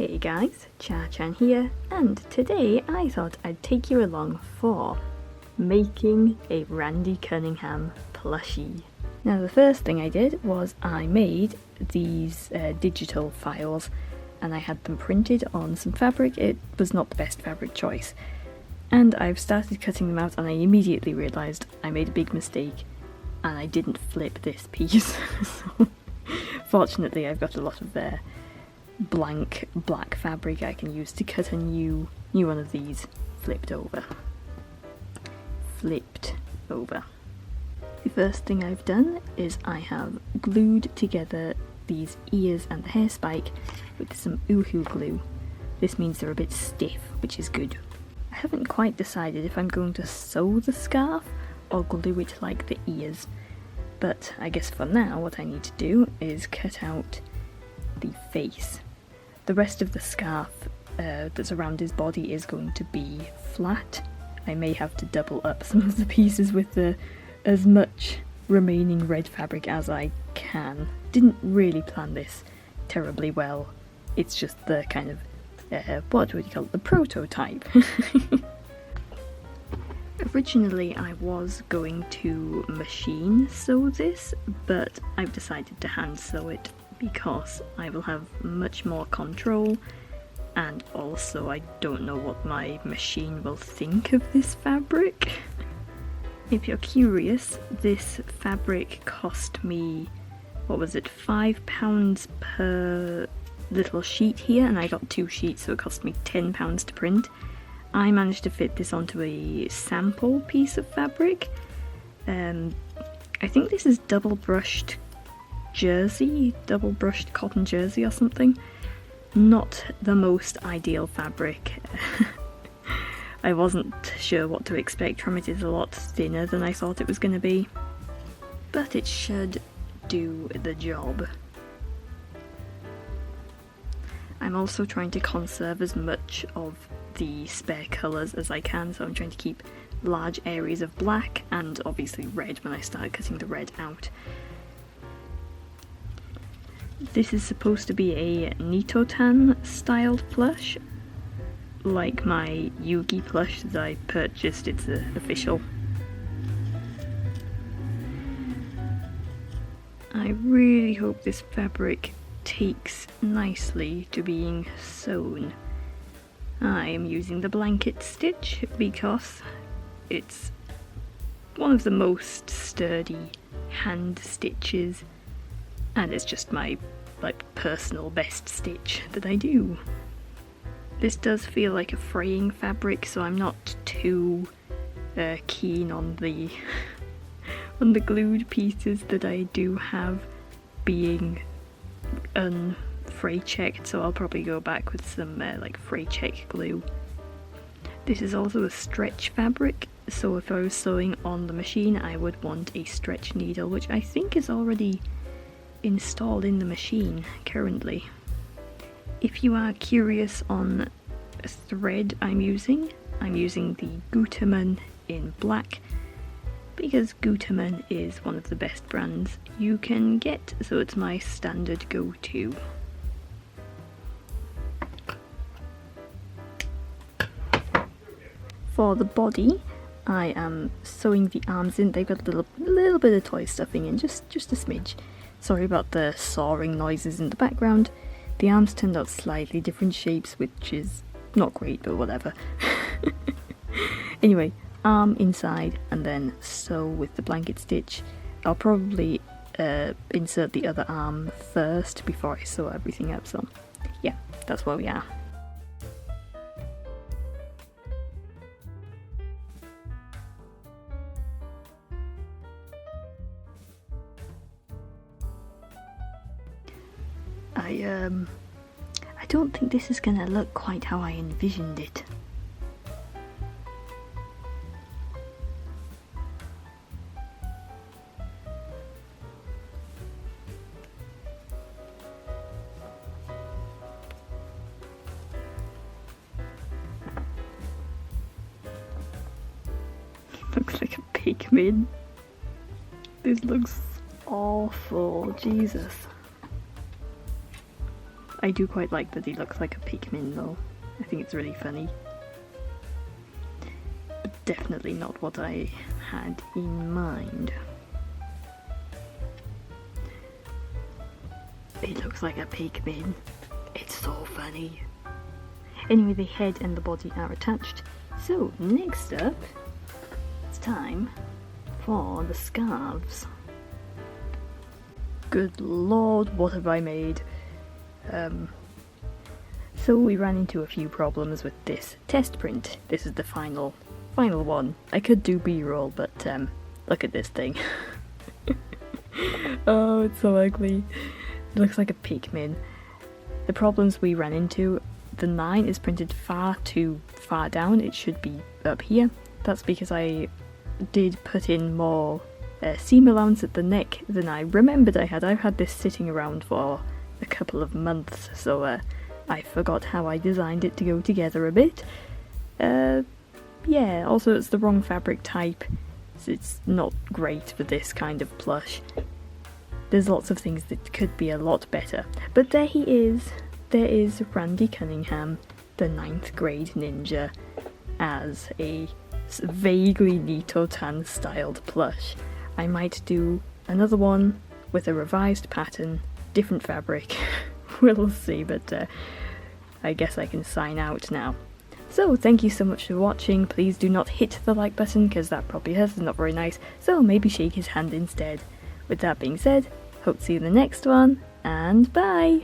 Hey guys, CharrChan here, and today I thought I'd take you along for making a Randy Cunningham plushie. Now the first thing I did was I made these digital files and I had them printed on some fabric. It was not the best fabric choice. And I've started cutting them out and I immediately realised I made a big mistake and I didn't flip this piece. So, fortunately I've got a lot of blank black fabric I can use to cut a new one of these flipped over. The first thing I've done is I have glued together these ears and the hair spike with some Uhu glue. This means they're a bit stiff, which is good. I haven't quite decided if I'm going to sew the scarf or glue it like the ears, but I guess for now what I need to do is cut out the face. The rest of the scarf that's around his body is going to be flat. I may have to double up some of the pieces with as much remaining red fabric as I can. Didn't really plan this terribly well. It's just the kind of, what would you call it, the prototype. Originally I was going to machine sew this, but I've decided to hand sew it because I will have much more control, and also I don't know what my machine will think of this fabric. If you're curious, this fabric cost me, what was it, £5 per little sheet here, and I got 2 sheets, so it cost me £10 to print. I managed to fit this onto a sample piece of fabric. I think this is double brushed cotton jersey or something. Not the most ideal fabric. I wasn't sure what to expect from it. It's a lot thinner than I thought it was going to be, but it should do the job. I'm also trying to conserve as much of the spare colours as I can, so I'm trying to keep large areas of black and obviously red when I start cutting the red out. This is supposed to be a Nitotan styled plush, like my Yugi plush that I purchased. It's official. I really hope this fabric takes nicely to being sewn. I am using the blanket stitch because it's one of the most sturdy hand stitches, and it's just my personal best stitch that I do. This does feel like a fraying fabric, so I'm not too keen on the on the glued pieces that I do have being unfray checked, so I'll probably go back with some fray check glue. This is also a stretch fabric, so if I was sewing on the machine I would want a stretch needle, which I think is already installed in the machine currently. If you are curious on a thread I'm using the Gutermann in black, because Gutermann is one of the best brands you can get, so it's my standard go-to. For the body, I am sewing the arms in. They've got a little bit of toy stuffing in, just a smidge. Sorry about the sawing noises in the background. The arms turned out slightly different shapes, which is not great, but whatever. Anyway, arm inside and then sew with the blanket stitch. I'll probably insert the other arm first before I sew everything up, so yeah, that's where we are. I don't think this is gonna look quite how I envisioned it. Looks like a pigman. This looks awful, Jesus. I do quite like that he looks like a Pikmin though. I think it's really funny. But definitely not what I had in mind. It looks like a Pikmin. It's so funny. Anyway, the head and the body are attached. So, next up, it's time for the scarves. Good lord, what have I made? So we ran into a few problems with this test print. This is the final one. I could do B-roll, but look at this thing. Oh, it's so ugly. It looks like a Pikmin. The problems we ran into, the 9 is printed far too far down. It should be up here. That's because I did put in more seam allowance at the neck than I remembered I had. I've had this sitting around for a couple of months, so I forgot how I designed it to go together a bit. Yeah, also it's the wrong fabric type, so it's not great for this kind of plush. There's lots of things that could be a lot better. But there he is. There is Randy Cunningham, the 9th grade ninja, as a vaguely Nito-tan styled plush. I might do another one with a revised pattern, different fabric. We'll see, but I guess I can sign out now. So thank you so much for watching. Please do not hit the like button because that probably hurts, not very nice, so maybe shake his hand instead. With that being said, hope to see you in the next one, and bye!